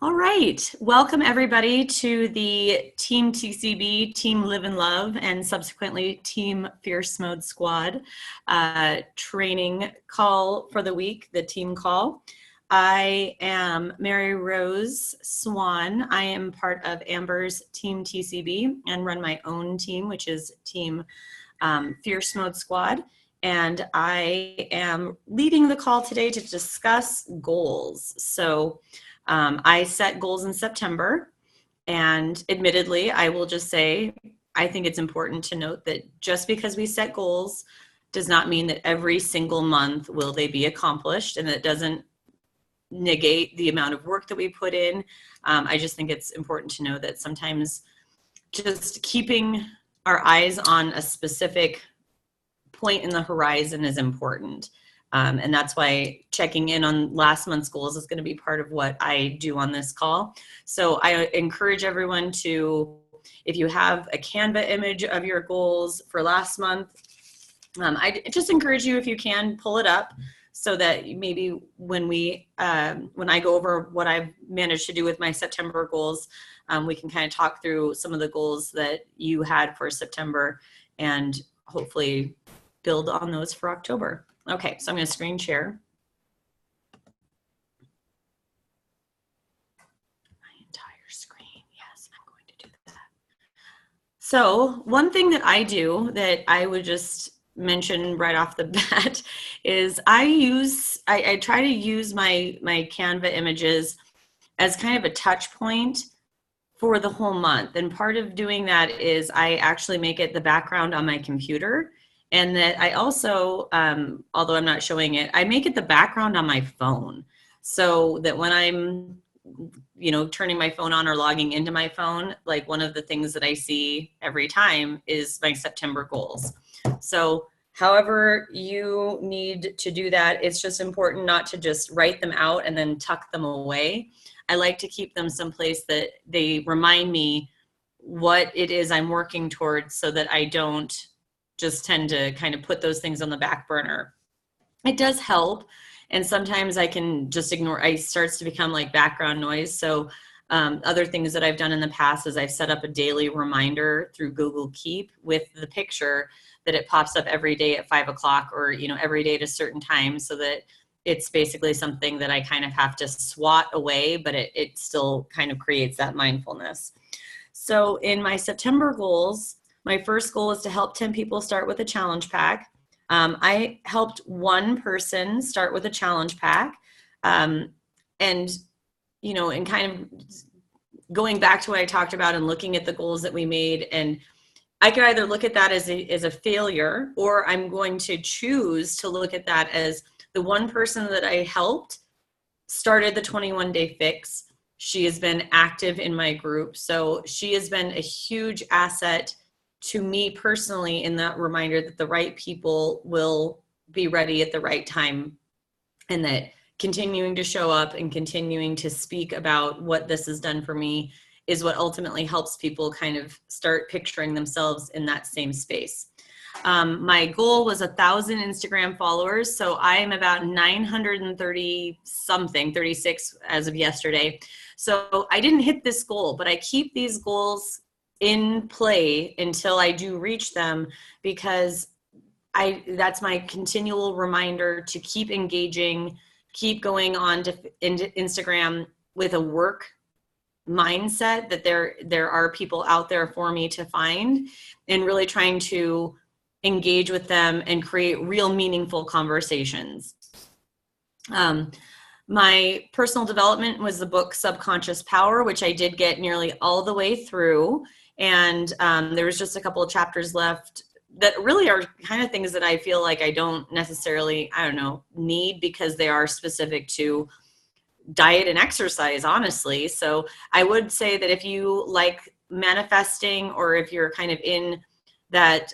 All right, welcome everybody to the Team TCB, Team Live and Love, and subsequently Team Fierce Mode Squad training call for the week, the team call. I am Mary Rose Swan. I am part of Amber's Team TCB and run my own team, which is Team Fierce Mode Squad. And I am leading the call today to discuss goals. So I set goals in September, and admittedly, I will just say, I think it's important to note that just because we set goals does not mean that every single month will they be accomplished, and it doesn't negate the amount of work that we put in. I just think it's important to know that sometimes just keeping our eyes on a specific point in the horizon is important. And that's why checking in on last month's goals is going to be part of what I do on this call. So I encourage everyone to, if you have a Canva image of your goals for last month, I just encourage you, if you can, pull it up so that maybe when I go over what I've managed to do with my September goals, we can kind of talk through some of the goals that you had for September and hopefully build on those for October. Okay, so I'm going to screen share my entire screen. Yes, I'm going to do that. So one thing that I do that I would just mention right off the bat is I try to use my Canva images as kind of a touch point for the whole month. And part of doing that is I actually make it the background on my computer. And that I also, although I'm not showing it, I make it the background on my phone so that when I'm, turning my phone on or logging into my phone, like one of the things that I see every time is my September goals. So however you need to do that, it's just important not to just write them out and then tuck them away. I like to keep them someplace that they remind me what it is I'm working towards so that I don't just tend to kind of put those things on the back burner. It does help, and sometimes I can just ignore. It starts to become like background noise. So other things that I've done in the past is I've set up a daily reminder through Google Keep with the picture that it pops up every day at 5 o'clock or every day at a certain time, so that it's basically something that I kind of have to swat away, but it still kind of creates that mindfulness. So in my September goals, my first goal is to help 10 people start with a challenge pack. I helped one person start with a challenge pack. And kind of going back to what I talked about and looking at the goals that we made, and I could either look at that as a failure, or I'm going to choose to look at that as the one person that I helped started the 21-day fix. She has been active in my group. So she has been a huge asset to me personally in that reminder that the right people will be ready at the right time, and that continuing to show up and continuing to speak about what this has done for me is what ultimately helps people kind of start picturing themselves in that same space. My goal was 1,000 Instagram followers. So I am about 930 something, 36 as of yesterday. So I didn't hit this goal, but I keep these goals in play until I do reach them, because that's my continual reminder to keep engaging, keep going on to Instagram with a work mindset that there are people out there for me to find, and really trying to engage with them and create real meaningful conversations. My personal development was the book Subconscious Power, which I did get nearly all the way through. And there was just a couple of chapters left that really are kind of things that I feel like I don't necessarily, need, because they are specific to diet and exercise, honestly. So I would say that if you like manifesting, or if you're kind of in that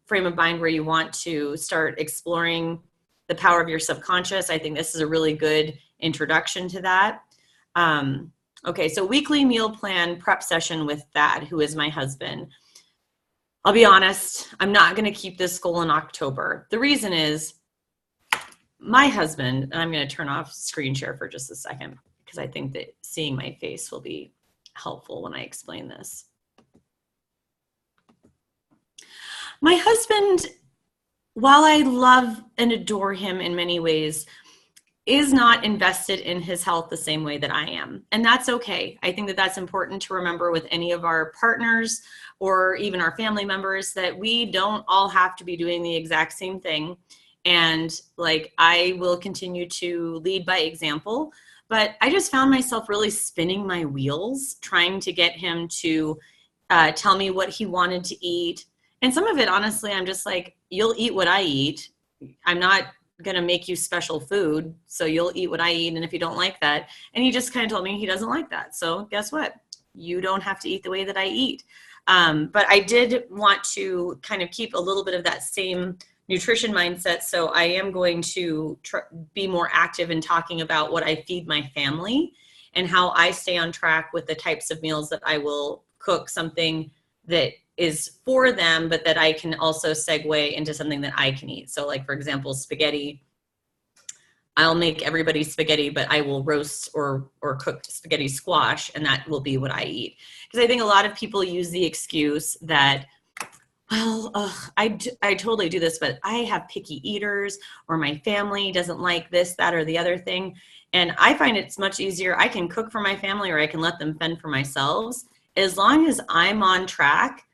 frame of mind where you want to start exploring the power of your subconscious, I think this is a really good introduction to that. Okay, so weekly meal plan prep session with Thad, who is my husband. I'll be honest, I'm not going to keep this goal in October. The reason is my husband, and I'm going to turn off screen share for just a second, because I think that seeing my face will be helpful when I explain this. My husband, while I love and adore him in many ways, is not invested in his health the same way that I am. And that's okay. I think that that's important to remember with any of our partners or even our family members, that we don't all have to be doing the exact same thing. And like, I will continue to lead by example, but I just found myself really spinning my wheels trying to get him to tell me what he wanted to eat. And some of it, honestly, I'm just like, you'll eat what I eat. I'm not going to make you special food, so you'll eat what I eat. And if you don't like that, and he just kind of told me he doesn't like that. So guess what? You don't have to eat the way that I eat. But I did want to kind of keep a little bit of that same nutrition mindset. So I am going to be more active in talking about what I feed my family and how I stay on track with the types of meals that I will cook, something that is for them, but that I can also segue into something that I can eat. So like, for example, spaghetti, I'll make everybody spaghetti, but I will roast or cook spaghetti squash, and that will be what I eat. Because I think a lot of people use the excuse that, well, I totally do this, but I have picky eaters, or my family doesn't like this, that, or the other thing. And I find it's much easier. I can cook for my family, or I can let them fend for themselves. As long as I'm on track,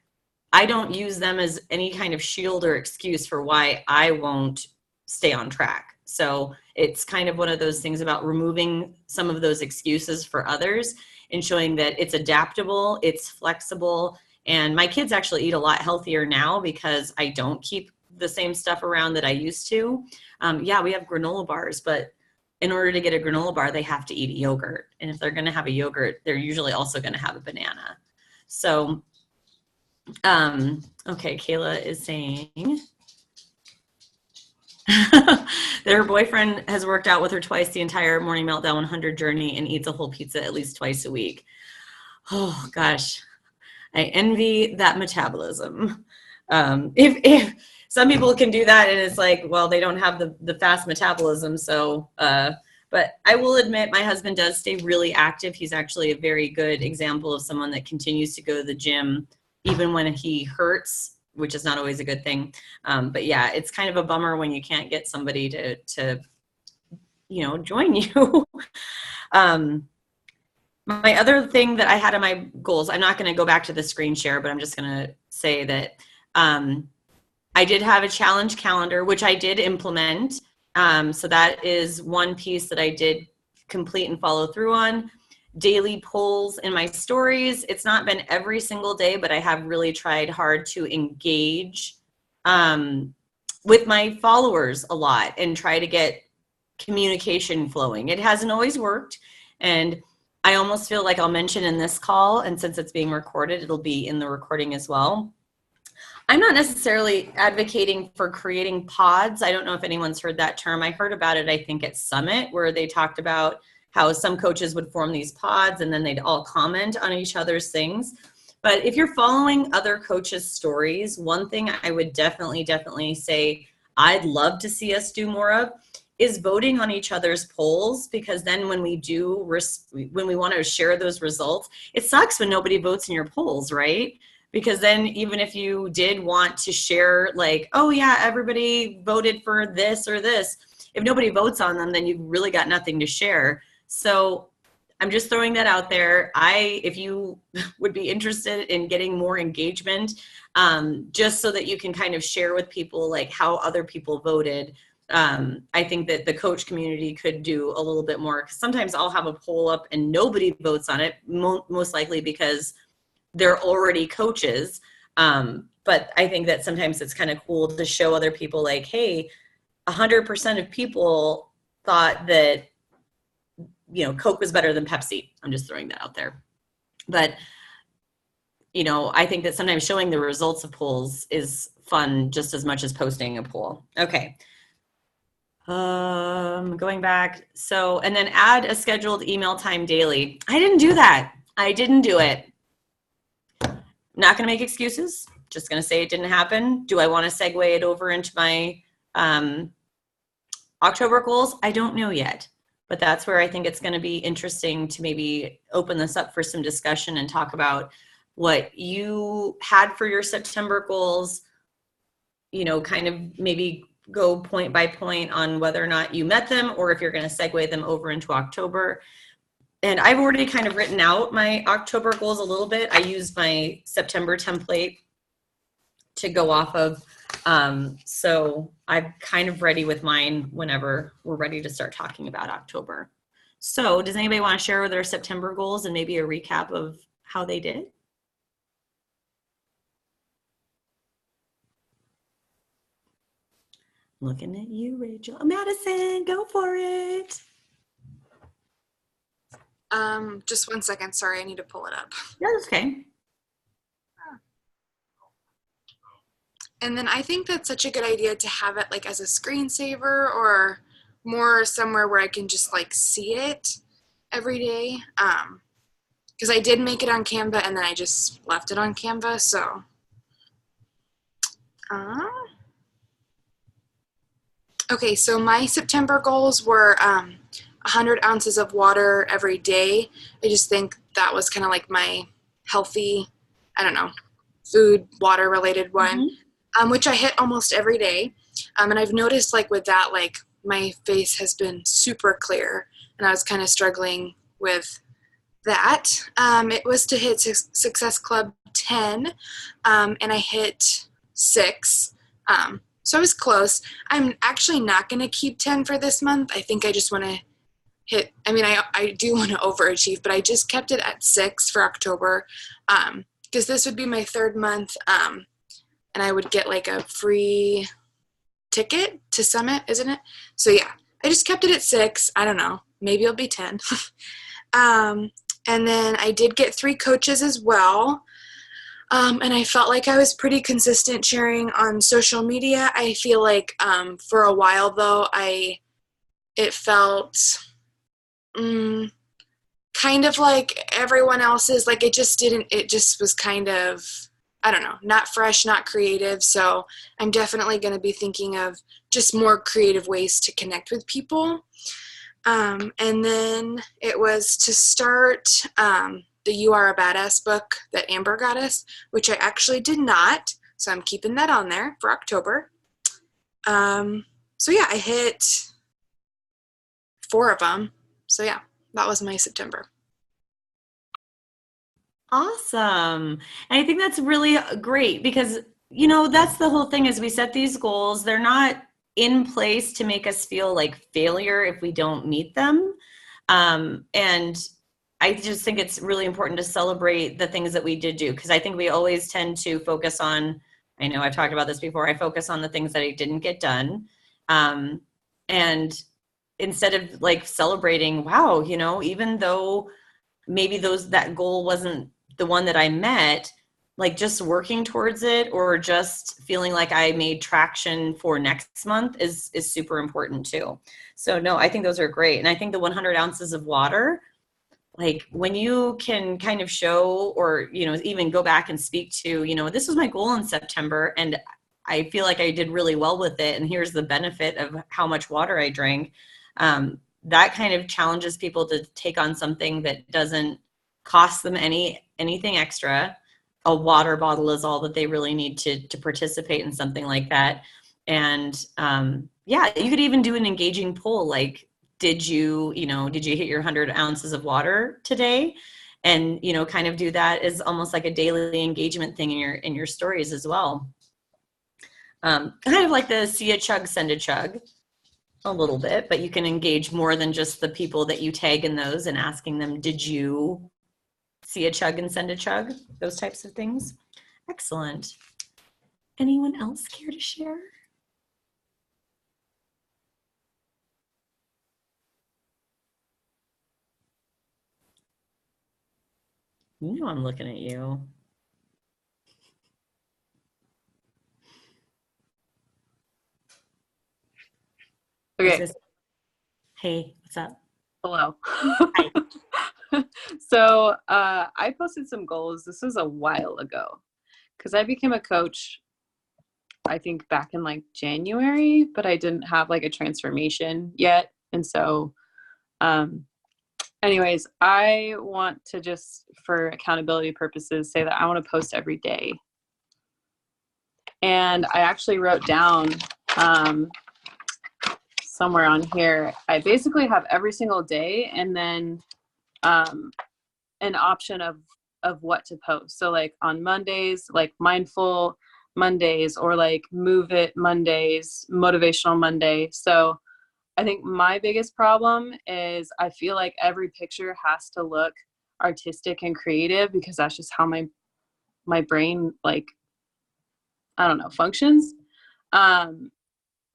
I don't use them as any kind of shield or excuse for why I won't stay on track. So it's kind of one of those things about removing some of those excuses for others and showing that it's adaptable, it's flexible. And my kids actually eat a lot healthier now because I don't keep the same stuff around that I used to. Yeah, we have granola bars, but in order to get a granola bar, they have to eat a yogurt. And if they're going to have a yogurt, they're usually also going to have a banana. So okay, Kayla is saying that her boyfriend has worked out with her twice the entire Morning Meltdown 100 journey and eats a whole pizza at least twice a week. Oh gosh, I envy that metabolism. If some people can do that, and it's like, well, they don't have the fast metabolism. So, but I will admit my husband does stay really active. He's actually a very good example of someone that continues to go to the gym even when he hurts, which is not always a good thing. But yeah, it's kind of a bummer when you can't get somebody to join you. My other thing that I had in my goals, I'm not going to go back to the screen share, but I'm just going to say that I did have a challenge calendar, which I did implement. So that is one piece that I did complete and follow through on. Daily polls in my stories. It's not been every single day, but I have really tried hard to engage with my followers a lot and try to get communication flowing. It hasn't always worked, and I almost feel like I'll mention in this call, and since it's being recorded, it'll be in the recording as well. I'm not necessarily advocating for creating pods. I don't know if anyone's heard that term. I heard about it, I think, at Summit, where they talked about how some coaches would form these pods and then they'd all comment on each other's things. But if you're following other coaches' stories, one thing I would definitely say I'd love to see us do more of is voting on each other's polls, because then when we want to share those results, it sucks when nobody votes in your polls, right? Because then even if you did want to share, like, oh yeah, everybody voted for this or this, if nobody votes on them, then you've really got nothing to share. So I'm just throwing that out there. If you would be interested in getting more engagement, just so that you can kind of share with people like how other people voted, I think that the coach community could do a little bit more. 'Cause sometimes I'll have a poll up and nobody votes on it, most likely because they're already coaches. But I think that sometimes it's kind of cool to show other people like, hey, 100% of people thought that, Coke was better than Pepsi. I'm just throwing that out there. But, I think that sometimes showing the results of polls is fun just as much as posting a poll. Okay. Going back. So, and then add a scheduled email time daily. I didn't do that. I didn't do it. Not going to make excuses. Just going to say it didn't happen. Do I want to segue it over into my October goals? I don't know yet. But that's where I think it's going to be interesting to maybe open this up for some discussion and talk about what you had for your September goals, kind of maybe go point by point on whether or not you met them or if you're going to segue them over into October. And I've already kind of written out my October goals a little bit. I used my September template to go off of. So I'm kind of ready with mine whenever we're ready to start talking about October. So does anybody want to share their September goals and maybe a recap of how they did? Looking at you, Rachel. Madison, go for it. Just 1 second. Sorry, I need to pull it up. Yeah, that's okay. And then I think that's such a good idea to have it like as a screensaver or more somewhere where I can just like see it every day. Because I did make it on Canva and then I just left it on Canva. So, okay, so my September goals were 100 ounces of water every day. I just think that was kind of like my healthy, I don't know, food, water related one, which I hit almost every day. And I've noticed like with that, like my face has been super clear and I was kind of struggling with that. It was to hit Success Club 10 and I hit 6. So I was close. I'm actually not going to keep 10 for this month. I think I just want to hit, I do want to overachieve, but I just kept it at 6 for October because this would be my 3rd month and I would get like a free ticket to Summit, isn't it? So yeah, I just kept it at 6. I don't know. Maybe it'll be 10. And then I did get 3 coaches as well. And I felt like I was pretty consistent sharing on social media. I feel like for a while though, it felt kind of like everyone else's, like it just was kind of, I don't know, not fresh, not creative. So I'm definitely going to be thinking of just more creative ways to connect with people. And then it was to start the You Are a Badass book that Amber got us, which I actually did not. So I'm keeping that on there for October. So yeah, I hit 4 of them. So yeah, that was my September. Awesome. And I think that's really great because, that's the whole thing is we set these goals. They're not in place to make us feel like failure if we don't meet them. And I just think it's really important to celebrate the things that we did do because I think we always tend to focus on, I know I've talked about this before, I focus on the things that I didn't get done. And instead of like celebrating, wow, even though maybe that goal wasn't the one that I met, like just working towards it or just feeling like I made traction for next month is super important too. So no, I think those are great. And I think the 100 ounces of water, like when you can kind of show or, even go back and speak to, this was my goal in September and I feel like I did really well with it. And here's the benefit of how much water I drank. That kind of challenges people to take on something that doesn't cost them anything extra. A water bottle is all that they really need to participate in something like that. And yeah, you could even do an engaging poll like, did you hit your 100 ounces of water today? And, kind of do that as almost like a daily engagement thing in your stories as well. Kind of like the see a chug, send a chug a little bit, but you can engage more than just the people that you tag in those and asking them, did you see a chug and send a chug? Those types of things. Excellent. Anyone else care to share? I'm looking at you. Okay. Hey, what's up? Hello. Hi. So I posted some goals. This was a while ago because I became a coach, I think back in like January, but I didn't have like a transformation yet. And so Anyways, I want to just, for accountability purposes, say that I want to post every day. And I actually wrote down somewhere on here, I basically have every single day and then an option of what to post. So like on Mondays, like mindful Mondays, or like move it Mondays, motivational Monday. So I think my biggest problem is I feel like every picture has to look artistic and creative, because that's just how my brain, like, I don't know, functions. And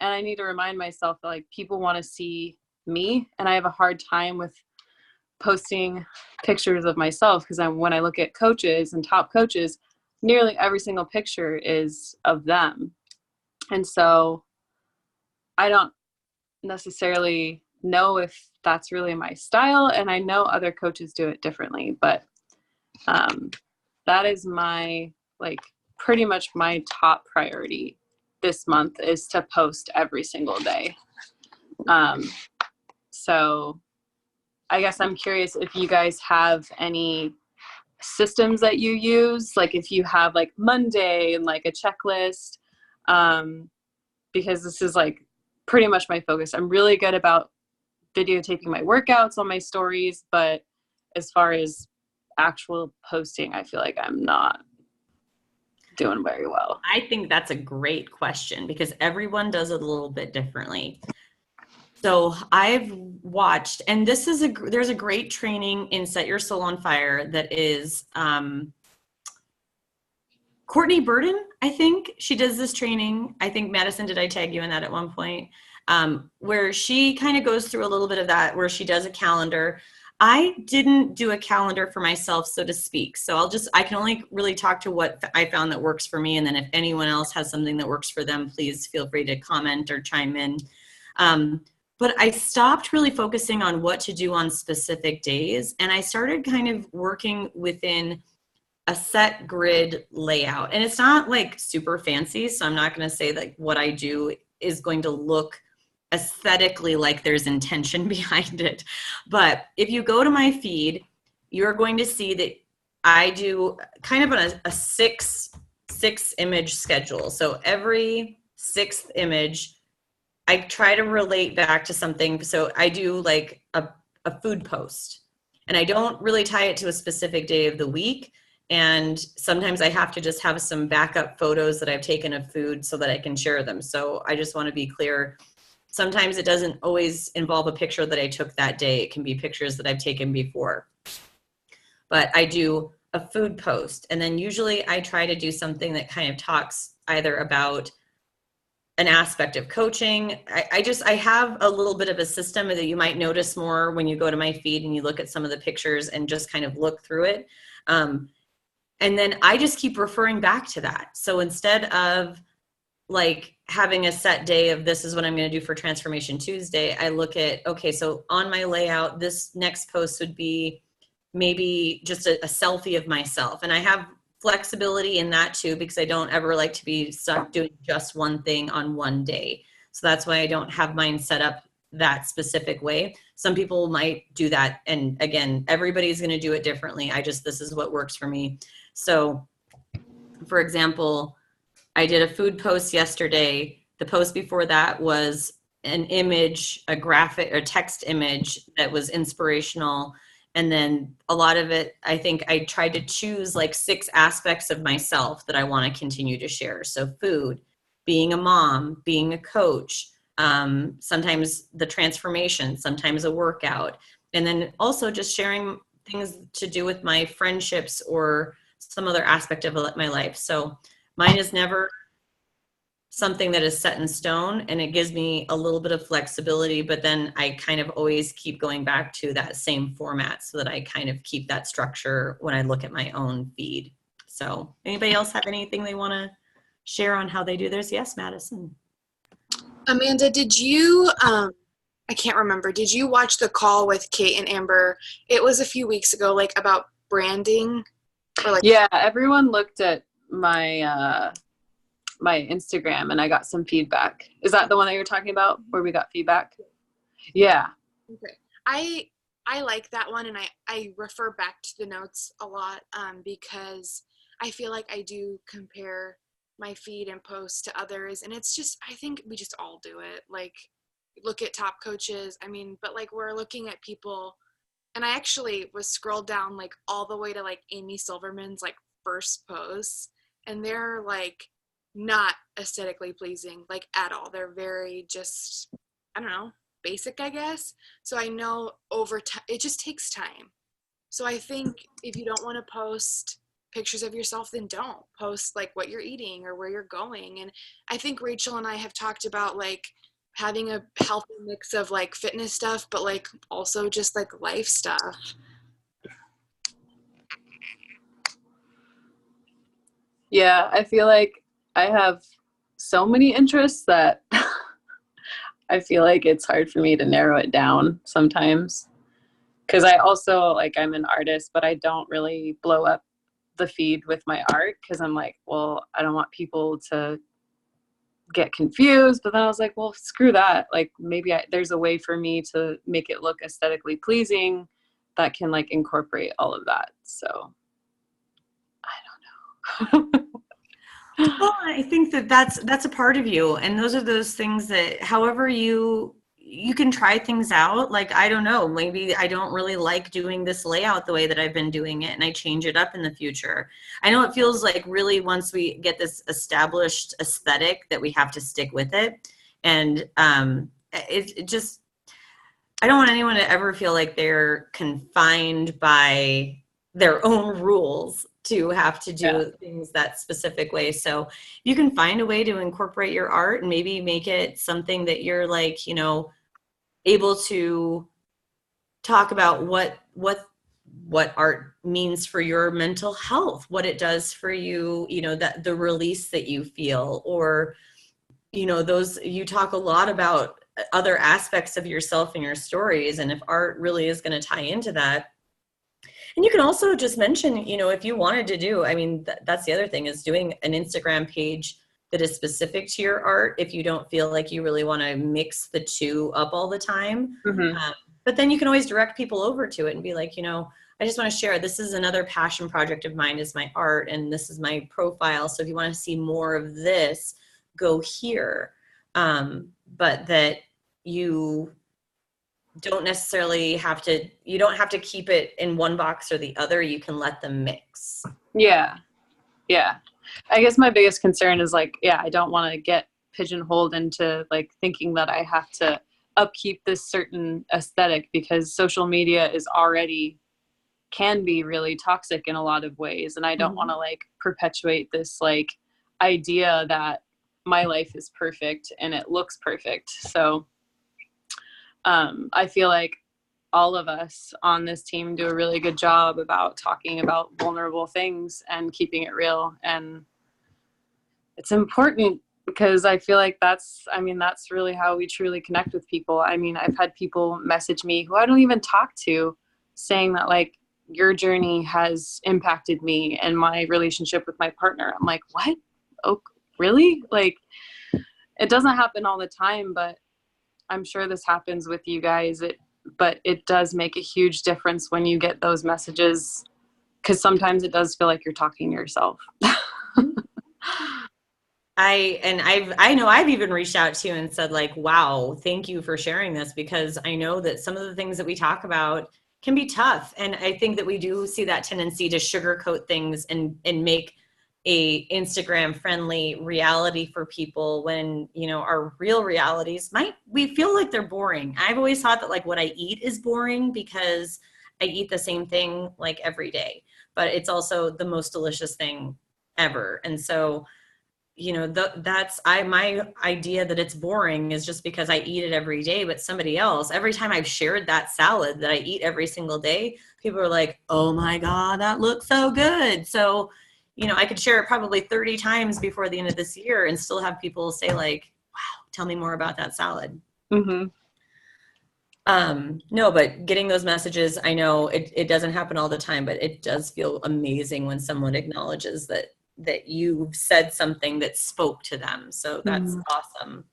I need to remind myself that like people want to see me, and I have a hard time with posting pictures of myself, because when I look at coaches and top coaches, nearly every single picture is of them. And so I don't necessarily know if that's really my style, and I know other coaches do it differently, but that is my, like, pretty much my top priority this month is to post every single day. So I guess I'm curious if you guys have any systems that you use, like if you have like Monday and like a checklist, because this is like pretty much my focus. I'm really good about videotaping my workouts on my stories, but as far as actual posting, I feel like I'm not doing very well. I think that's a great question because everyone does it a little bit differently. So I've watched, and there's a great training in Set Your Soul on Fire that is Courtney Burden, I think. She does this training. I think, Madison, did I tag you in that at one point? Where she kind of goes through a little bit of that, where she does a calendar. I didn't do a calendar for myself, so to speak. So I can only really talk to what I found that works for me. And then if anyone else has something that works for them, please feel free to comment or chime in. But I stopped really focusing on what to do on specific days. And I started kind of working within a set grid layout. And it's not like super fancy. So I'm not going to say that what I do is going to look aesthetically like there's intention behind it. But if you go to my feed, you're going to see that I do kind of a six image schedule. So every sixth image, I try to relate back to something. So I do like a food post, and I don't really tie it to a specific day of the week. And sometimes I have to just have some backup photos that I've taken of food so that I can share them. So I just want to be clear. Sometimes it doesn't always involve a picture that I took that day. It can be pictures that I've taken before. But I do a food post. And then usually I try to do something that kind of talks either about an aspect of coaching. I have a little bit of a system that you might notice more when you go to my feed and you look at some of the pictures and just kind of look through it. And then I just keep referring back to that. So instead of like having a set day of this is what I'm going to do for Transformation Tuesday, I look at, okay, so on my layout, this next post would be maybe just a selfie of myself. And I have flexibility in that too, because I don't ever like to be stuck doing just one thing on one day. So that's why I don't have mine set up that specific way. Some people might do that. And again, everybody's going to do it differently. this is what works for me. So for example, I did a food post yesterday. The post before that was an image, a graphic or text image that was inspirational. And then a lot of it, I think I tried to choose like 6 aspects of myself that I want to continue to share. So food, being a mom, being a coach, sometimes the transformation, sometimes a workout, and then also just sharing things to do with my friendships or some other aspect of my life. So mine is never something that is set in stone, and it gives me a little bit of flexibility, but then I kind of always keep going back to that same format so that I kind of keep that structure when I look at my own feed. So anybody else have anything they want to share on how they do theirs? Yes, Madison. Amanda, did you, I can't remember, did you watch the call with Kate and Amber? It was a few weeks ago, like about branding or like. Yeah, everyone looked at my my Instagram and I got some feedback. Is that the one that you're talking about where we got feedback? Yeah. Okay. I like that one, and I refer back to the notes a lot, because I feel like I do compare my feed and posts to others, and it's just, I think we just all do it. Like, look at top coaches. I mean, but like, we're looking at people, and I actually was scrolled down like all the way to like Amy Silverman's like first posts, and they're like not aesthetically pleasing like at all. They're very just, I don't know, basic, I guess. So I know over time it just takes time. So I think if you don't want to post pictures of yourself, then don't post like what you're eating or where you're going. And I think Rachel and I have talked about like having a healthy mix of like fitness stuff, but like also just like life stuff. Yeah, I feel like I have so many interests that I feel like it's hard for me to narrow it down sometimes. Because I also, like, I'm an artist, but I don't really blow up the feed with my art because I'm like, well, I don't want people to get confused. But then I was like, well, screw that. Like, maybe there's a way for me to make it look aesthetically pleasing that can, like, incorporate all of that. So I don't know. Well, I think that that's a part of you, and those are those things that, however you can try things out. Like, I don't know, maybe I don't really like doing this layout the way that I've been doing it, and I change it up in the future. I know it feels like really once we get this established aesthetic that we have to stick with it, and it just, I don't want anyone to ever feel like they're confined by their own rules to have to Yeah. do things that specific way. So you can find a way to incorporate your art and maybe make it something that you're like, able to talk about what art means for your mental health, what it does for you, that the release that you feel, or those, you talk a lot about other aspects of yourself and your stories, and if art really is going to tie into that. And you can also just mention, if you wanted to do, I mean, that's the other thing, is doing an Instagram page that is specific to your art if you don't feel like you really want to mix the two up all the time. Mm-hmm. But then you can always direct people over to it and be like, I just want to share, this is another passion project of mine, is my art, and this is my profile. So if you want to see more of this, go here. But that you don't necessarily you don't have to keep it in one box or the other. You can let them mix. Yeah. Yeah. I guess my biggest concern is like, I don't want to get pigeonholed into like thinking that I have to upkeep this certain aesthetic, because social media can be really toxic in a lot of ways. And I don't want to like perpetuate this like idea that my life is perfect and it looks perfect. So I feel like all of us on this team do a really good job about talking about vulnerable things and keeping it real. And it's important because I feel like that's really how we truly connect with people. I mean, I've had people message me who I don't even talk to saying that like, your journey has impacted me and my relationship with my partner. I'm like, what? Oh, really? Like, it doesn't happen all the time, but I'm sure this happens with you guys. But it does make a huge difference when you get those messages, because sometimes it does feel like you're talking to yourself. I know I've even reached out to you and said like, wow, thank you for sharing this, because I know that some of the things that we talk about can be tough. And I think that we do see that tendency to sugarcoat things and make a Instagram friendly reality for people when, our real realities we feel like they're boring. I've always thought that like what I eat is boring because I eat the same thing like every day, but it's also the most delicious thing ever. And so, my idea that it's boring is just because I eat it every day. But somebody else, every time I've shared that salad that I eat every single day, people are like, oh my God, that looks so good. So, I could share it probably 30 times before the end of this year and still have people say like, wow, tell me more about that salad. Mm-hmm. No, but getting those messages, I know it doesn't happen all the time, but it does feel amazing when someone acknowledges that you've said something that spoke to them. So that's awesome.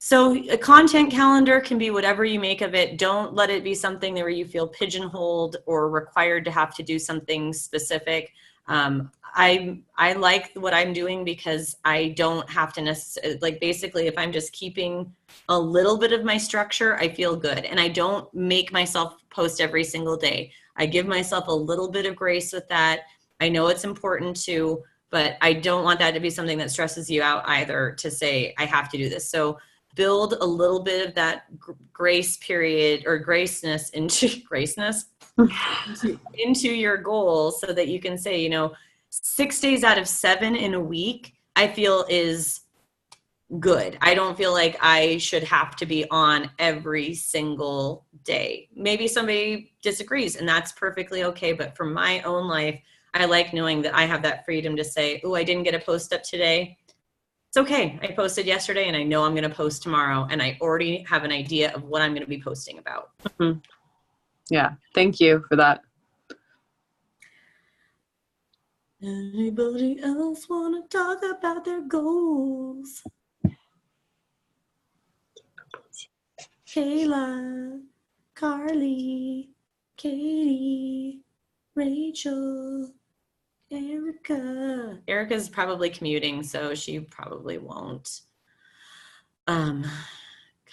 So a content calendar can be whatever you make of it. Don't let it be something where you feel pigeonholed or required to have to do something specific. I like what I'm doing because I don't have to necessarily, like, basically if I'm just keeping a little bit of my structure, I feel good. And I don't make myself post every single day. I give myself a little bit of grace with that. I know it's important too, but I don't want that to be something that stresses you out either, to say I have to do this. So build a little bit of that grace period or graceness into into your goals, so that you can say, you know, 6 days out of 7 in a week, I feel is good. I don't feel like I should have to be on every single day. Maybe somebody disagrees, and that's perfectly okay. But for my own life, I like knowing that I have that freedom to say, oh, I didn't get a post up today. It's okay. I posted yesterday and I know I'm going to post tomorrow, and I already have an idea of what I'm going to be posting about. Mm-hmm. Yeah. Thank you for that. Anybody else want to talk about their goals? Kayla, Carly, Katie, Rachel, Erica. Erica's probably commuting, so she probably won't come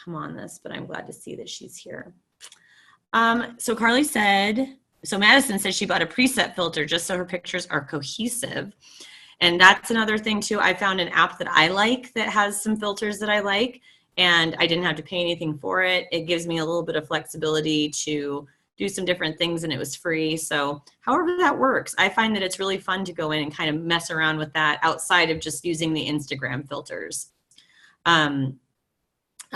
on this, but I'm glad to see that she's here. So Carly said, so Madison says she bought a preset filter just so her pictures are cohesive. And that's another thing too. I found an app that I like that has some filters that I like, and I didn't have to pay anything for it. It gives me a little bit of flexibility to do some different things, and it was free. So however that works, I find that it's really fun to go in and kind of mess around with that outside of just using the Instagram filters.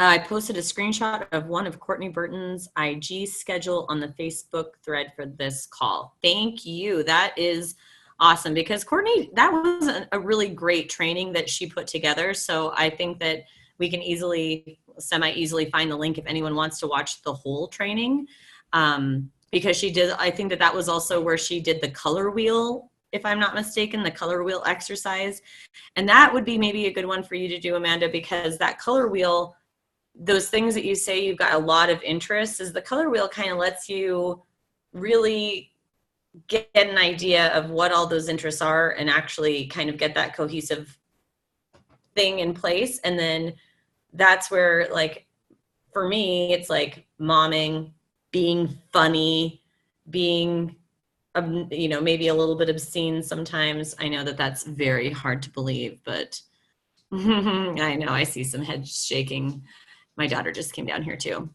I posted a screenshot of one of Courtney Burton's IG schedule on the Facebook thread for this call. Thank you. That is awesome, because Courtney, that was a really great training that she put together. So I think that we can semi-easily find the link if anyone wants to watch the whole training. Because she did, I think that was also where she did the color wheel, if I'm not mistaken, the color wheel exercise. And that would be maybe a good one for you to do, Amanda, because that color wheel, those things that you say you've got a lot of interest, is the color wheel kind of lets you really get an idea of what all those interests are and actually kind of get that cohesive thing in place. And then that's where, like, for me, it's like momming, being funny, being, maybe a little bit obscene sometimes. I know that that's very hard to believe, but I know I see some heads shaking. My daughter just came down here too.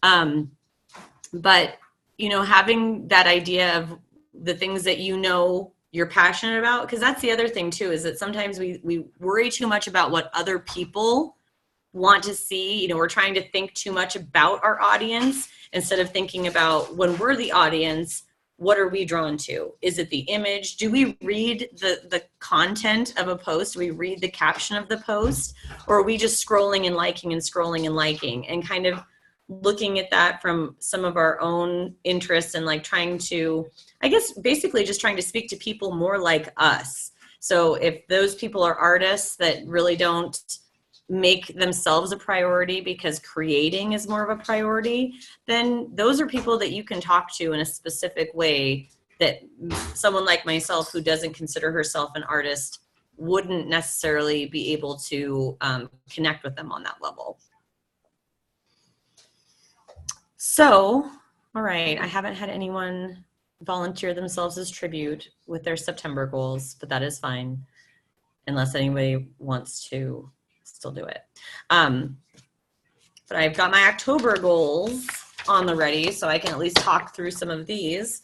But, having that idea of the things that you're passionate about, because that's the other thing too, is that sometimes we worry too much about what other people want to see. We're trying to think too much about our audience instead of thinking about, when we're the audience, what are we drawn to? Is it the image? Do we read the content of a post? Do we read the caption of the post? Or are we just scrolling and liking and scrolling and liking, and kind of looking at that from some of our own interests, and like trying to, I guess, basically just trying to speak to people more like us. So if those people are artists that really don't make themselves a priority because creating is more of a priority, then those are people that you can talk to in a specific way that someone like myself, who doesn't consider herself an artist, wouldn't necessarily be able to connect with them on that level. So, all right, I haven't had anyone volunteer themselves as tribute with their September goals, but that is fine, unless anybody wants to still do it. But I've got my October goals on the ready, so I can at least talk through some of these.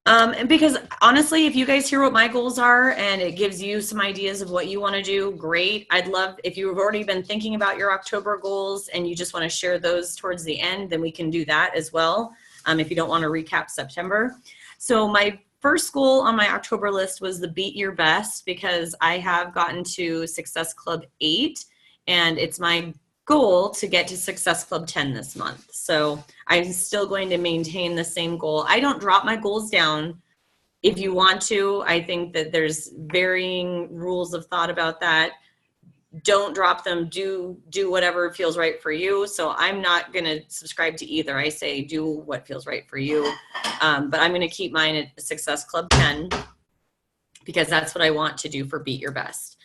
And because honestly, if you guys hear what my goals are and it gives you some ideas of what you want to do, great. I'd love, if you've already been thinking about your October goals and you just want to share those towards the end, then we can do that as well, if you don't want to recap September. So my first goal on my October list was the Beat Your Best, because I have gotten to Success Club 8, and it's my goal to get to Success Club 10 this month. So I'm still going to maintain the same goal. I don't drop my goals down. If you want to, I think that there's varying rules of thought about that. don't drop them, do whatever feels right for you. So I'm not going to subscribe to either. I say do what feels right for you. But I'm going to keep mine at Success Club 10 because that's what I want to do for Beat Your Best.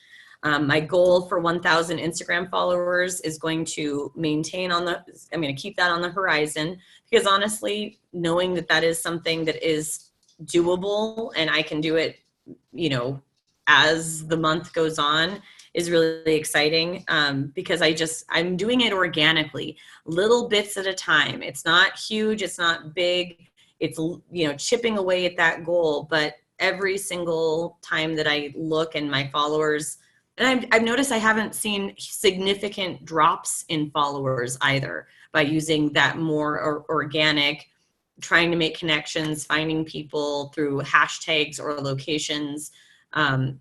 My goal for 1,000 Instagram followers is going to maintain I'm going to keep that on the horizon, because honestly, knowing that that is something that is doable and I can do it, as the month goes on, is really exciting, because I'm doing it organically, little bits at a time. It's not huge, it's not big, it's, chipping away at that goal. But every single time that I look, and my followers, and I've noticed I haven't seen significant drops in followers either, by using that more organic, trying to make connections, finding people through hashtags or locations,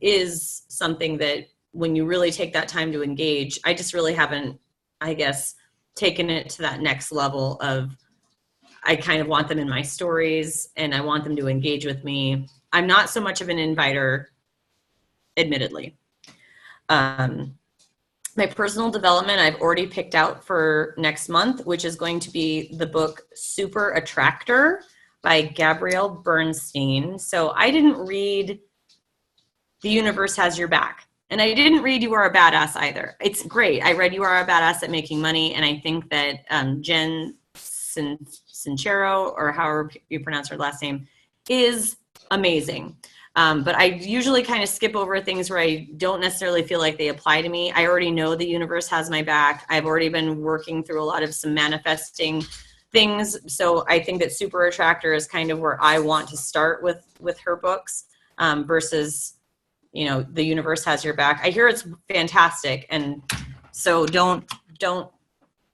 is something that when you really take that time to engage, I just really haven't, I guess, taken it to that next level of, I kind of want them in my stories and I want them to engage with me. I'm not so much of an inviter, admittedly. My personal development, I've already picked out for next month, which is going to be the book Super Attractor by Gabrielle Bernstein. So I didn't read The Universe Has Your Back, and I didn't read You Are a Badass either. It's great. I read You Are a Badass at Making Money, and I think that Jen Sincero, or however you pronounce her last name, is amazing. But I usually kind of skip over things where I don't necessarily feel like they apply to me. I already know the universe has my back. I've already been working through a lot of some manifesting things. So I think that Super Attractor is kind of where I want to start with her books, versus, The Universe Has Your Back. I hear it's fantastic. And so don't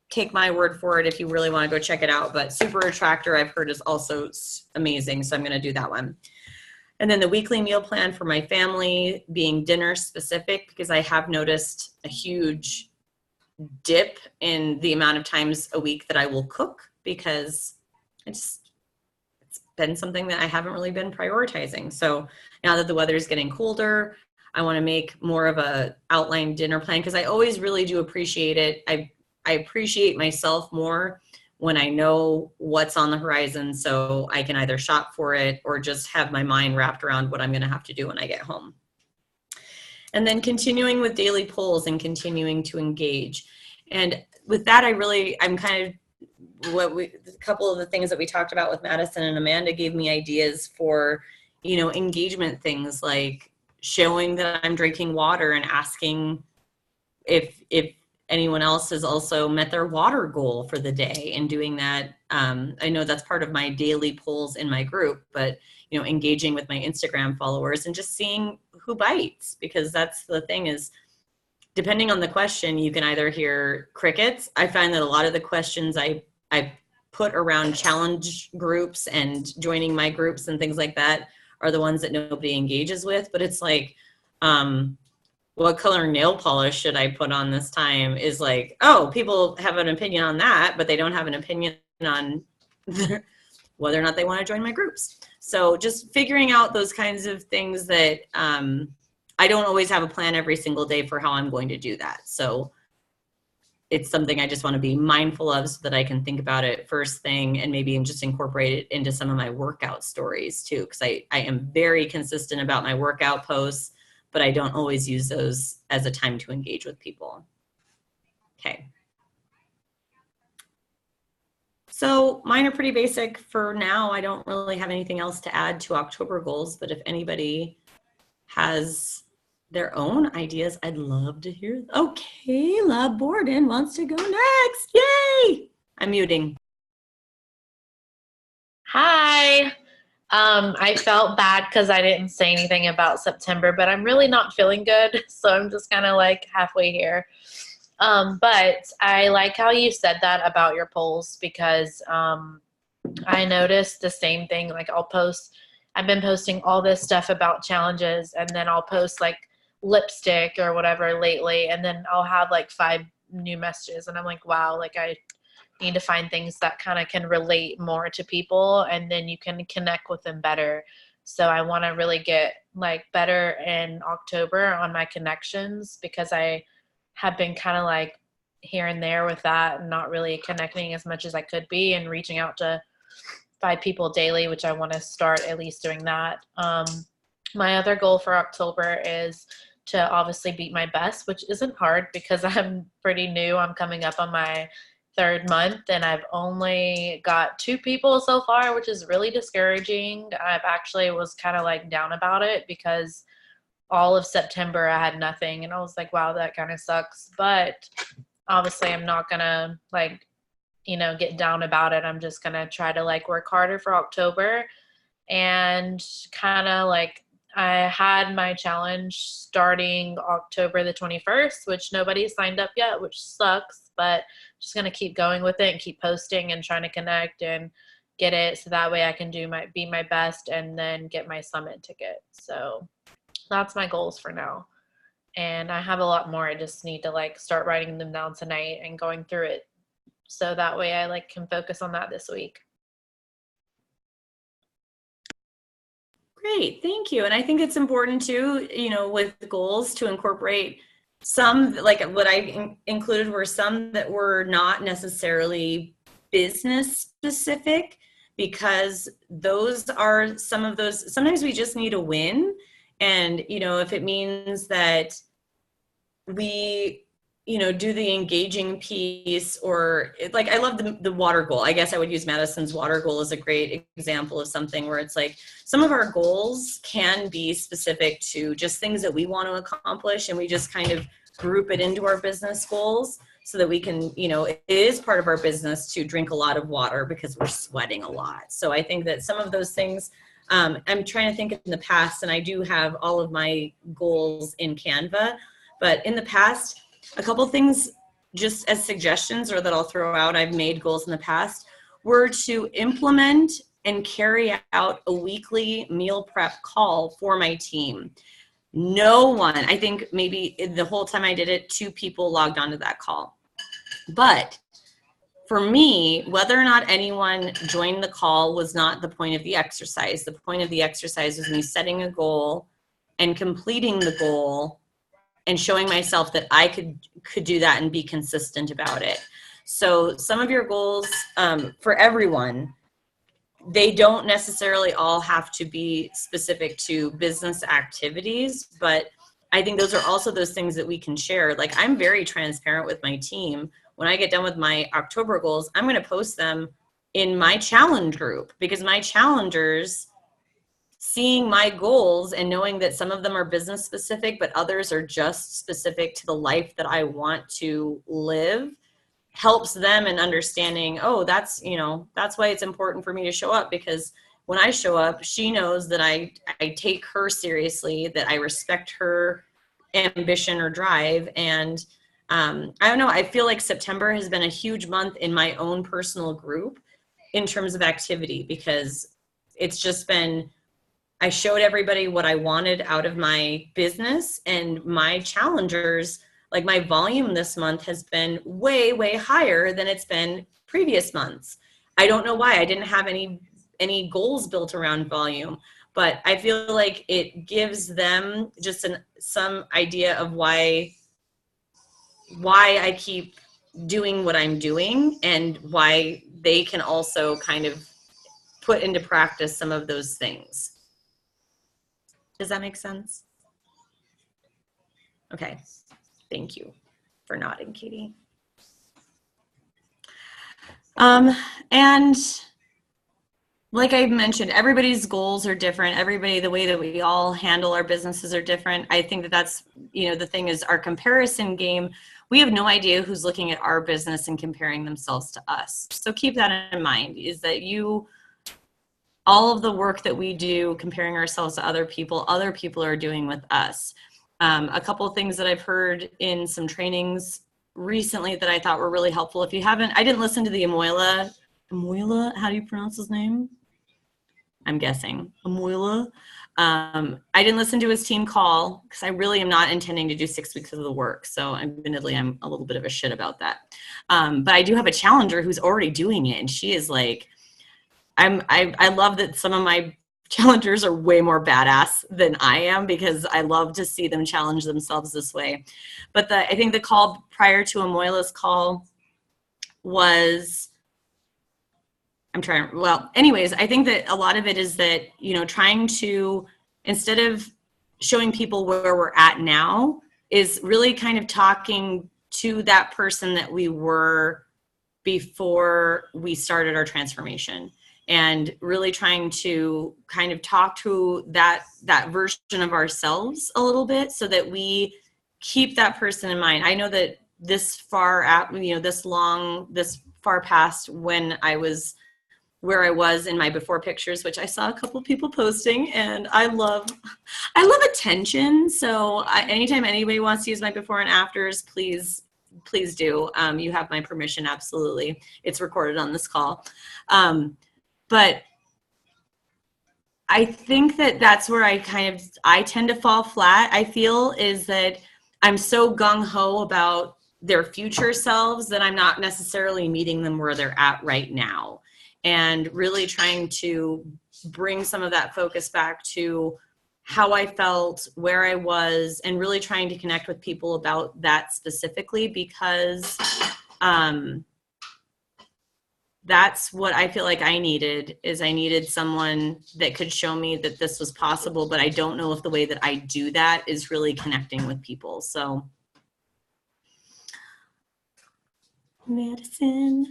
take my word for it if you really want to go check it out. But Super Attractor, I've heard, is also amazing. So I'm going to do that one. And then the weekly meal plan for my family being dinner specific, because I have noticed a huge dip in the amount of times a week that I will cook, because it's been something that I haven't really been prioritizing. So now that the weather is getting colder, I want to make more of a outlined dinner plan, because I always really do appreciate it. I appreciate myself more when I know what's on the horizon, so I can either shop for it or just have my mind wrapped around what I'm going to have to do when I get home. And then continuing with daily polls and continuing to engage. And with that, I'm kind of a couple of the things that we talked about with Madison and Amanda gave me ideas for, engagement things like showing that I'm drinking water and asking if anyone else has also met their water goal for the day, and doing that. I know that's part of my daily polls in my group, but engaging with my Instagram followers and just seeing who bites, because that's the thing is, depending on the question, you can either hear crickets. I find that a lot of the questions I put around challenge groups and joining my groups and things like that are the ones that nobody engages with. But it's like, what color nail polish should I put on this time, is like, oh, people have an opinion on that, but they don't have an opinion on whether or not they want to join my groups. So just figuring out those kinds of things that I don't always have a plan every single day for how I'm going to do that. So it's something I just want to be mindful of, so that I can think about it first thing, and maybe just incorporate it into some of my workout stories too. Because I am very consistent about my workout posts, but I don't always use those as a time to engage with people. Okay. So mine are pretty basic for now. I don't really have anything else to add to October goals, but if anybody has their own ideas, I'd love to hear. Okay, Kayla Borden wants to go next. Yay! I'm muting. Hi. I felt bad because I didn't say anything about September, but I'm really not feeling good, so I'm just kind of like halfway here. But I like how you said that about your polls, because I noticed the same thing. Like I've been posting all this stuff about challenges, and then I'll post like lipstick or whatever lately, and then I'll have like 5 new messages, and I'm like, wow, like I need to find things that kind of can relate more to people, and then you can connect with them better. So I want to really get like better in October on my connections, because I have been kind of like here and there with that and not really connecting as much as I could be and reaching out to 5 people daily, which I want to start at least doing that. My other goal for October is to obviously beat my best, which isn't hard because I'm pretty new. I'm coming up on my 3rd month and I've only got 2 people so far, which is really discouraging. I've actually was kind of like down about it because all of September I had nothing and I was like, wow, that kind of sucks. But obviously I'm not gonna like, get down about it. I'm just gonna try to like work harder for October and kind of like I had my challenge starting October the 21st, which nobody signed up yet, which sucks, but just going to keep going with it and keep posting and trying to connect and get it. So that way I can be my best and then get my summit ticket. So that's my goals for now. And I have a lot more. I just need to like start writing them down tonight and going through it. So that way I like can focus on that this week. Great, thank you. And I think it's important too, with goals to incorporate some, like what I included were some that were not necessarily business specific, because those are some of those, sometimes we just need a win. And, if it means that we do the engaging piece, or like, I love the water goal. I guess I would use Madison's water goal as a great example of something where it's like some of our goals can be specific to just things that we want to accomplish, and we just kind of group it into our business goals so that we can, it is part of our business to drink a lot of water because we're sweating a lot. So I think that some of those things, I'm trying to think in the past, and I do have all of my goals in Canva, but in the past, a couple things just as suggestions, or that I'll throw out, I've made goals in the past, were to implement and carry out a weekly meal prep call for my team. No one, I think maybe the whole time I did it, 2 people logged onto that call. But for me, whether or not anyone joined the call was not the point of the exercise. The point of the exercise was me setting a goal and completing the goal and showing myself that I could do that and be consistent about it. So some of your goals, for everyone, they don't necessarily all have to be specific to business activities, but I think those are also those things that we can share. Like, I'm very transparent with my team. When I get done with my October goals, I'm going to post them in my challenge group, because my challengers, seeing my goals and knowing that some of them are business specific, but others are just specific to the life that I want to live, helps them in understanding, oh, that's why it's important for me to show up, because when I show up, she knows that I take her seriously, that I respect her ambition or drive. And I don't know, I feel like September has been a huge month in my own personal group in terms of activity, because it's just been, I showed everybody what I wanted out of my business, and my challengers, like my volume this month has been way, way higher than it's been previous months. I don't know why. I didn't have any goals built around volume, but I feel like it gives them just some idea of why I keep doing what I'm doing, and why they can also kind of put into practice some of those things. Does that make sense? Okay, thank you for nodding, Katie. And like I mentioned, everybody's goals are different. The way that we all handle our businesses are different. I think that that's, the thing is, our comparison game, we have no idea who's looking at our business and comparing themselves to us. So keep that in mind, is that all of the work that we do comparing ourselves to other people are doing with us. A couple of things that I've heard in some trainings recently that I thought were really helpful. If you haven't, I didn't listen to the Amoila, how do you pronounce his name? I'm guessing Amoila. I didn't listen to his team call, because I really am not intending to do 6 weeks of the work. So admittedly, I'm a little bit of a shit about that. But I do have a challenger who's already doing it, and she is like, I love that some of my challengers are way more badass than I am, because I love to see them challenge themselves this way. But I think the call prior to Amoyla's call was, anyways, I think that a lot of it is that, trying to, instead of showing people where we're at now, is really kind of talking to that person that we were before we started our transformation, and really trying to kind of talk to that version of ourselves a little bit, so that we keep that person in mind. I know that this far out, this far past when I was where I was in my before pictures, which I saw a couple people posting, and I love attention. So anytime anybody wants to use my before and afters, please do. You have my permission, absolutely. It's recorded on this call. But I think that that's where I tend to fall flat, I feel, is that I'm so gung-ho about their future selves that I'm not necessarily meeting them where they're at right now. And really trying to bring some of that focus back to how I felt, where I was, and really trying to connect with people about that specifically, because that's what I feel like I needed someone that could show me that this was possible, but I don't know if the way that I do that is really connecting with people. So, Madison.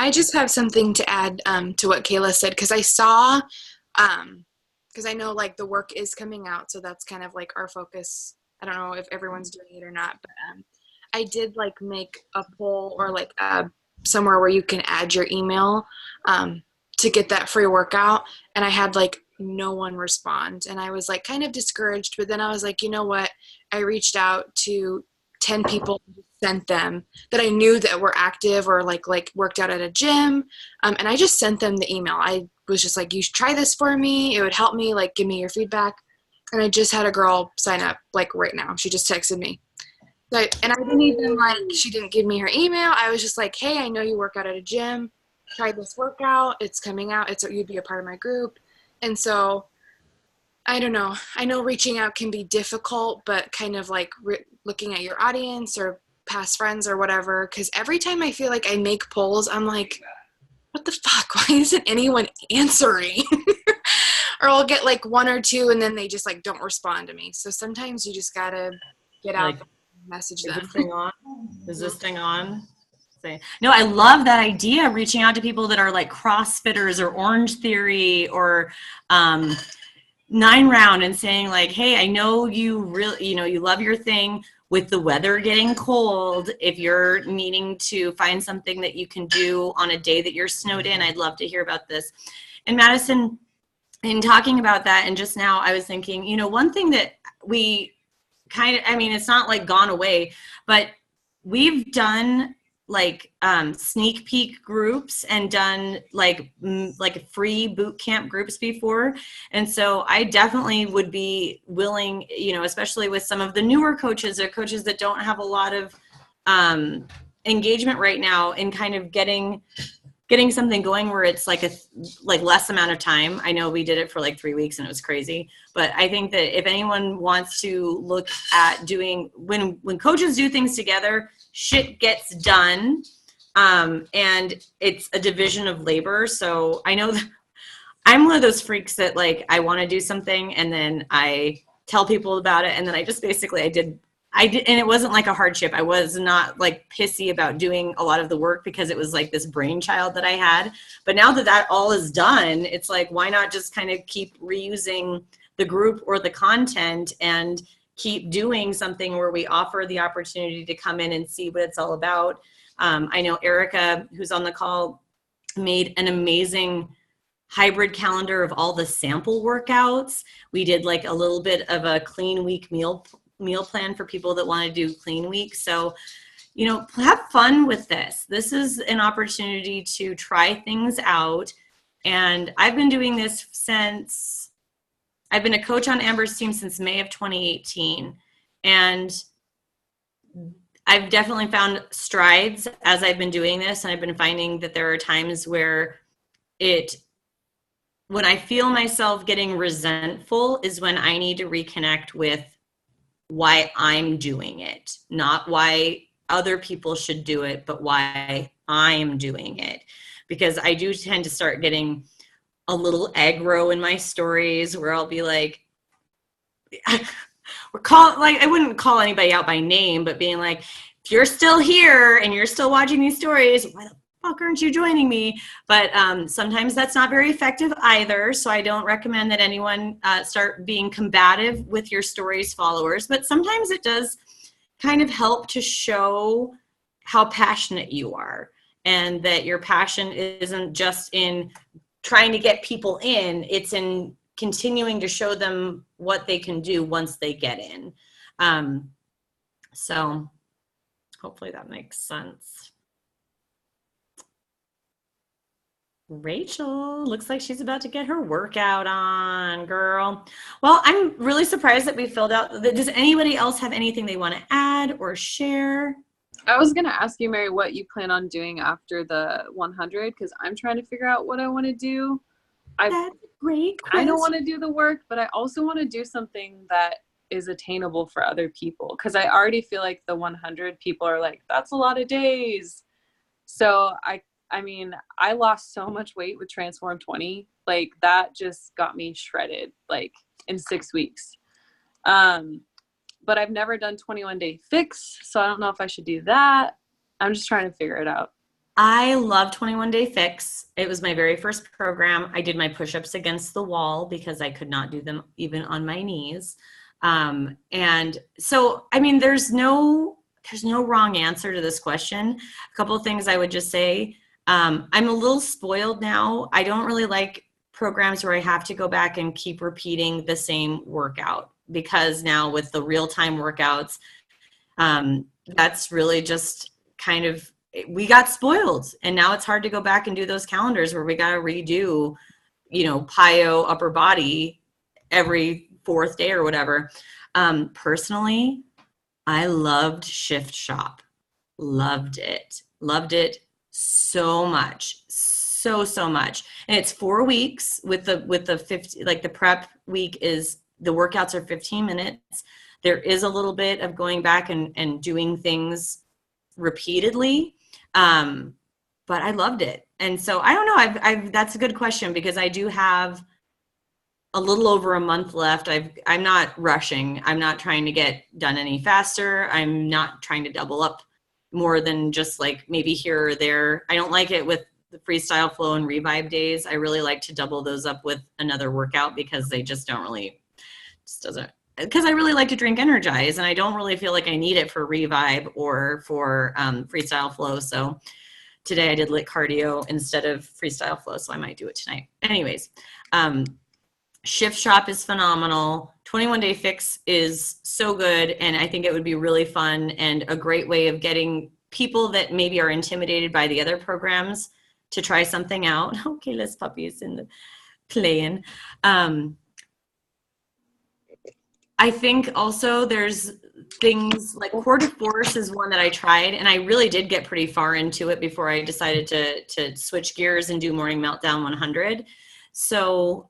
I just have something to add to what Kayla said, because I saw, because I know like the work is coming out, so that's kind of like our focus. I don't know if everyone's doing it or not, but I did like make a poll, or like somewhere where you can add your email to get that free workout, and I had like no one respond, and I was like kind of discouraged. But then I was like, you know what? I reached out to 10 people, sent them that I knew that were active or like worked out at a gym, and I just sent them the email. I was just like, you should try this for me. It would help me, like give me your feedback. And I just had a girl sign up like right now. She just texted me. And I didn't even she didn't give me her email. I was just like, hey, I know you work out at a gym. Try this workout. It's coming out. You'd be a part of my group. And so I don't know. I know reaching out can be difficult, but kind of like looking at your audience or past friends or whatever, because every time I feel like I make polls, I'm like, what the fuck? Why isn't anyone answering? Or I'll get like one or two, and then they just like don't respond to me. So sometimes you just gotta get out and message them. Is this thing on? Is this thing on? No, I love that idea, reaching out to people that are like CrossFitters or Orange Theory or 9 Round, and saying like, hey, I know you really, you love your thing. With the weather getting cold, if you're needing to find something that you can do on a day that you're snowed in, I'd love to hear about this. And Madison, in talking about that, and just now I was thinking, one thing that we it's not like gone away, but we've done like sneak peek groups and done like free boot camp groups before. And so I definitely would be willing, especially with some of the newer coaches or coaches that don't have a lot of engagement right now, in kind of getting something going where it's like less amount of time. I know we did it for like 3 weeks and it was crazy, but I think that if anyone wants to look at doing, when coaches do things together, shit gets done, and it's a division of labor. So I know that I'm one of those freaks that like, I want to do something and then I tell people about it, and then I just basically I did, and it wasn't like a hardship. I was not like pissy about doing a lot of the work because it was like this brainchild that I had. But now that all is done, it's like, why not just kind of keep reusing the group or the content and keep doing something where we offer the opportunity to come in and see what it's all about. I know Erica, who's on the call, made an amazing hybrid calendar of all the sample workouts. We did like a little bit of a clean week meal plan for people that want to do clean week. So, have fun with this. This is an opportunity to try things out. And I've been doing this since, I've been a coach on Amber's team since May of 2018. And I've definitely found strides as I've been doing this. And I've been finding that there are times where it when I feel myself getting resentful is when I need to reconnect with why I'm doing it, not why other people should do it, but why I'm doing it. Because I do tend to start getting a little aggro in my stories where I'll be like, I wouldn't call anybody out by name, but being like, if you're still here and you're still watching these stories, why the fuck aren't you joining me? But sometimes that's not very effective either. So I don't recommend that anyone start being combative with your stories followers. But sometimes it does kind of help to show how passionate you are, and that your passion isn't just in trying to get people in, it's in continuing to show them what they can do once they get in. So hopefully that makes sense. Rachel looks like she's about to get her workout on, girl. Well, I'm really surprised that we filled out. Does anybody else have anything they want to add or share? I was going to ask you, Mary, what you plan on doing after the 100, because I'm trying to figure out what I want to do. That's a great question. I don't want to do the work, but I also want to do something that is attainable for other people, because I already feel like the 100 people are like, that's a lot of days. So I mean, I lost so much weight with Transform 20. Like, that just got me shredded, like, in 6 weeks. But I've never done 21 Day Fix, so I don't know if I should do that. I'm just trying to figure it out. I love 21 Day Fix. It was my very first program. I did my push-ups against the wall because I could not do them even on my knees. And so, I mean, there's no wrong answer to this question. A couple of things I would just say. I'm a little spoiled now. I don't really like programs where I have to go back and keep repeating the same workout, because now with the real-time workouts, that's really just kind of, we got spoiled, and now it's hard to go back and do those calendars where we got to redo, plyo upper body every fourth day or whatever. Personally, I loved Shift Shop. Loved it so much. So much. And it's 4 weeks with the 50, like the prep week is, the workouts are 15 minutes. There is a little bit of going back and doing things repeatedly. But I loved it. And so I don't know, that's a good question, because I do have a little over a month left. I'm not rushing. I'm not trying to get done any faster. I'm not trying to double up more than just like maybe here or there. I don't like it with the freestyle flow and revive days. I really like to double those up with another workout, because they just don't really, because I really like to drink Energize, and I don't really feel like I need it for revive or for freestyle flow. So today I did lit cardio instead of freestyle flow, so I might do it tonight. Anyways, Shift Shop is phenomenal. 21 Day Fix is so good, and I think it would be really fun and a great way of getting people that maybe are intimidated by the other programs to try something out. Okay, let's puppies in the playing. I think also there's things like Core de Force is one that I tried, and I really did get pretty far into it before I decided to switch gears and do Morning Meltdown 100. So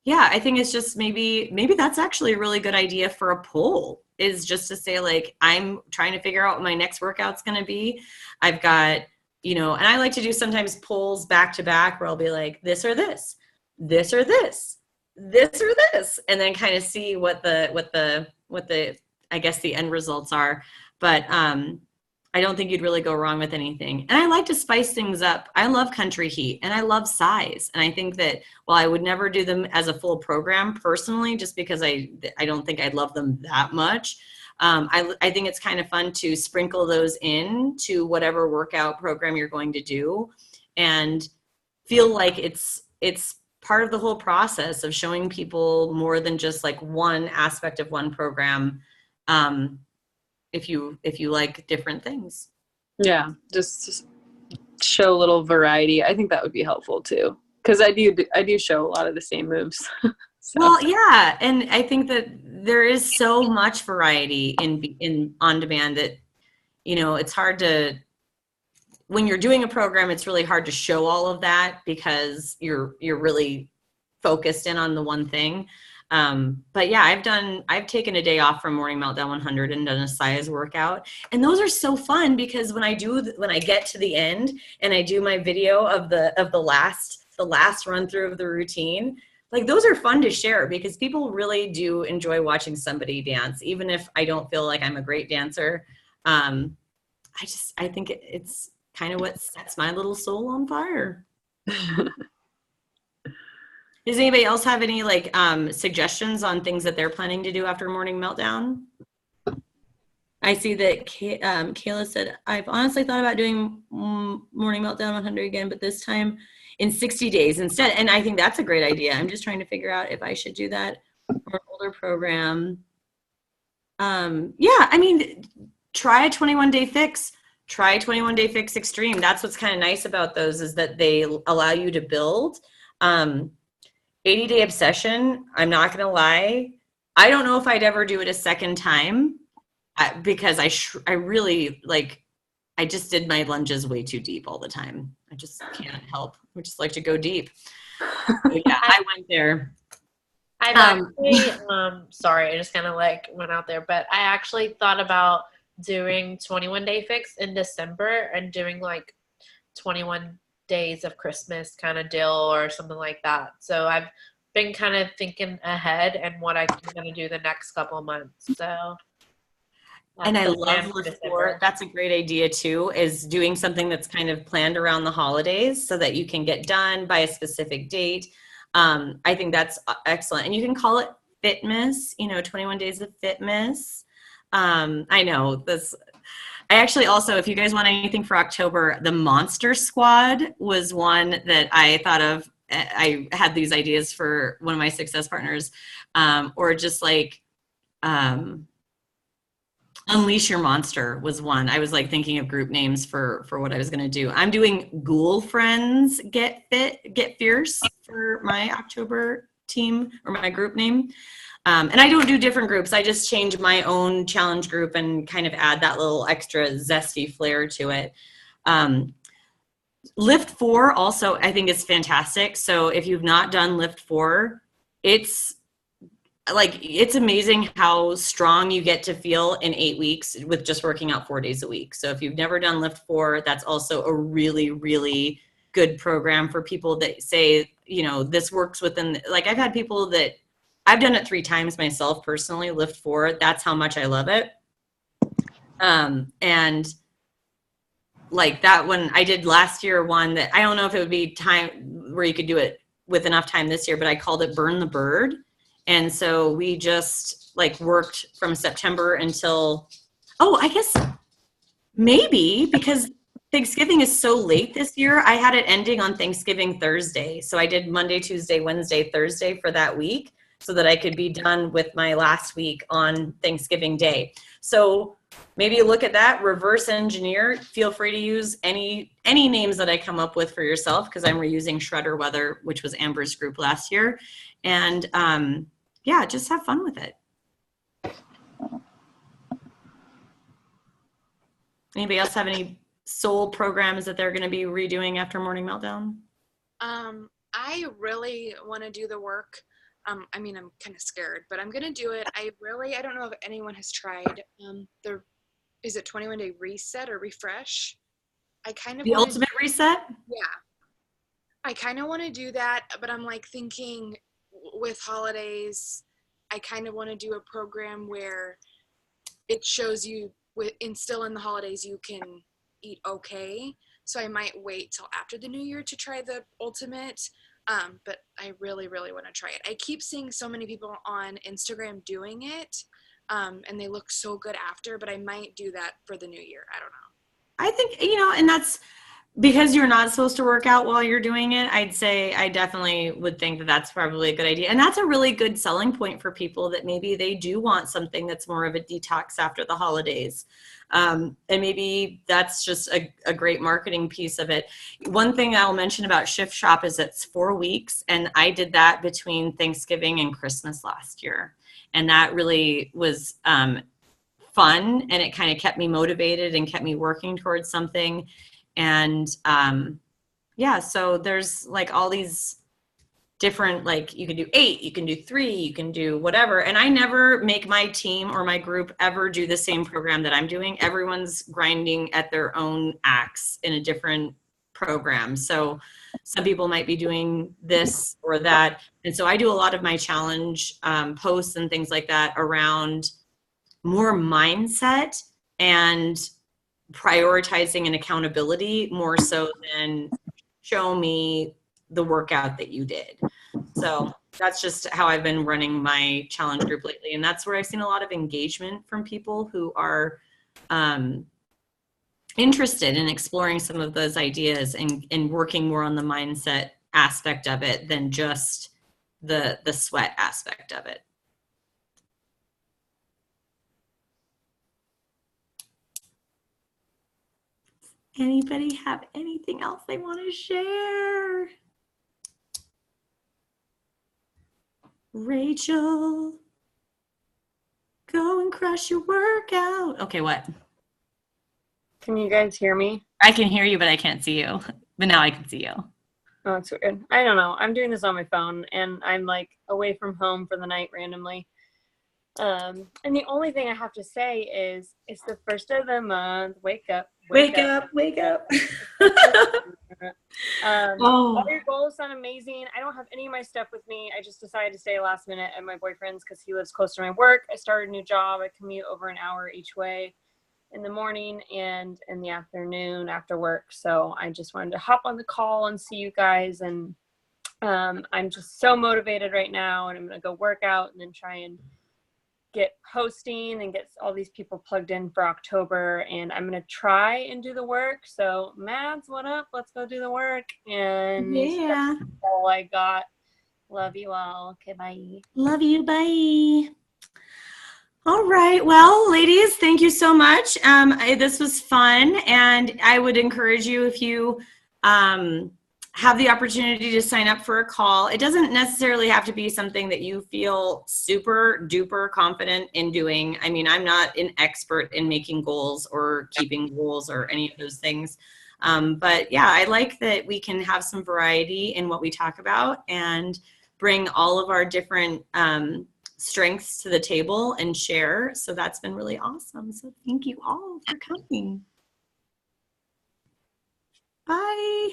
yeah, I think it's just maybe that's actually a really good idea for a poll, is just to say, like, I'm trying to figure out what my next workout's going to be. I've got, and I like to do sometimes polls back to back where I'll be like, this or this, this or this, this or this, and then kind of see what the I guess the end results are. But I don't think you'd really go wrong with anything. And I like to spice things up. I love Country Heat, and I love Size. And I think that while I would never do them as a full program personally, just because I don't think I'd love them that much, I think it's kind of fun to sprinkle those in to whatever workout program you're going to do, and feel like it's part of the whole process of showing people more than just like one aspect of one program. If you like different things. Yeah, just show a little variety. I think that would be helpful too, because I do show a lot of the same moves. So. Well, yeah, and I think that there is so much variety in on demand that it's hard to, when you're doing a program, it's really hard to show all of that, because you're really focused in on the one thing. But yeah, I've taken a day off from Morning Meltdown 100 and done a size workout. And those are so fun because when I get to the end and I do my video of the last run through of the routine, like those are fun to share because people really do enjoy watching somebody dance, even if I don't feel like I'm a great dancer. I think it's kind of what sets my little soul on fire. Does anybody else have any like suggestions on things that they're planning to do after Morning Meltdown? I see that Kayla said, I've honestly thought about doing Morning Meltdown 100 again, but this time in 60 days instead. And I think that's a great idea. I'm just trying to figure out if I should do that or an older program. Yeah, I mean, try a 21-day fix. Try 21-day fix extreme. That's what's kind of nice about those is that they allow you to build. 80-day obsession, I'm not going to lie. I don't know if I'd ever do it a second time because I really like, I just did my lunges way too deep all the time. I just can't help. I just like to go deep. So yeah, I went there. I've actually, sorry, I just kind of like went out there, but I actually thought about doing 21-day fix in December and doing like 21 days of Christmas kind of deal or something like that. So I've been kind of thinking ahead and what I'm going to do the next couple of months. So. And I love Lift 4. That's a great idea too, is doing something that's kind of planned around the holidays so that you can get done by a specific date. I think that's excellent. And you can call it Fitmas, 21 days of Fitmas. I know this. I actually also, if you guys want anything for October, the Monster Squad was one that I thought of. I had these ideas for one of my success partners, or just like Unleash Your Monster was one. I was like thinking of group names for what I was going to do. I'm doing Ghoul Friends Get Fit, Get Fierce for my October team or my group name. And I don't do different groups. I just change my own challenge group and kind of add that little extra zesty flair to it. Lift 4 also, I think is fantastic. So if you've not done Lift 4, it's amazing how strong you get to feel in 8 weeks with just working out 4 days a week. So if you've never done Lift 4, that's also a really, really good program for people that say, this works within, like I've had people that I've done it 3 times myself personally, Lift 4. That's how much I love it. And like that one I did last year, one that I don't know if it would be time where you could do it with enough time this year, but I called it Burn the Bird. And so we just like worked from September until, I guess maybe because Thanksgiving is so late this year, I had it ending on Thanksgiving Thursday. So I did Monday, Tuesday, Wednesday, Thursday for that week so that I could be done with my last week on Thanksgiving Day. So maybe look at that, reverse engineer. Feel free to use any names that I come up with for yourself because I'm reusing Shredder Weather, which was Amber's group last year. And yeah, just have fun with it. Anybody else have any soul programs that they're going to be redoing after Morning Meltdown? I really want to do the work. I'm kind of scared, but I'm going to do it. I don't know if anyone has tried is it 21-day reset or refresh? The ultimate reset? Yeah. I kind of want to do that, but I'm like thinking with holidays, I kind of want to do a program where it shows you still in the holidays you can eat okay. So I might wait till after the new year to try the ultimate. But I really, really want to try it. I keep seeing so many people on Instagram doing it, and they look so good after, but I might do that for the new year. I don't know. I think, and that's because you're not supposed to work out while you're doing it. I'd say I definitely would think that that's probably a good idea. And that's a really good selling point for people that maybe they do want something that's more of a detox after the holidays. And maybe that's just a great marketing piece of it. One thing I'll mention about Shift Shop is it's 4 weeks. And I did that between Thanksgiving and Christmas last year. And that really was fun. And it kind of kept me motivated and kept me working towards something. And yeah, so there's like all these different, like you can do 8, you can do 3, you can do whatever. And I never make my team or my group ever do the same program that I'm doing. Everyone's grinding at their own axe in a different program. So some people might be doing this or that. And so I do a lot of my challenge posts and things like that around more mindset and prioritizing and accountability more so than show me the workout that you did. So that's just how I've been running my challenge group lately. And that's where I've seen a lot of engagement from people who are interested in exploring some of those ideas and working more on the mindset aspect of it than just the sweat aspect of it. Anybody have anything else they want to share? Rachel, go and crush your workout. Okay, what? Can you guys hear me? I can hear you, but I can't see you. But now I can see you. Oh, it's weird. I don't know. I'm doing this on my phone, and I'm like away from home for the night randomly. And the only thing I have to say is it's the first of the month. Wake up. Wake up. All your goals sound amazing. I don't have any of my stuff with me. I just decided to stay last minute at my boyfriend's because he lives close to my work. I started a new job. I commute over an hour each way in the morning and in the afternoon after work. So I just wanted to hop on the call and see you guys. And I'm just so motivated right now, and I'm going to go work out and then try and get hosting and get all these people plugged in for October, and I'm gonna try and do the work. So Mads, what up? Let's go do the work. And yeah, that's all I got. Love you all. Okay, bye. Love you, bye. All right, well, ladies, thank you so much. This was fun, and I would encourage you, if you have the opportunity to sign up for a call. It doesn't necessarily have to be something that you feel super duper confident in doing. I mean, I'm not an expert in making goals or keeping goals or any of those things. But yeah, I like that we can have some variety in what we talk about and bring all of our different strengths to the table and share. So that's been really awesome. So thank you all for coming. Bye.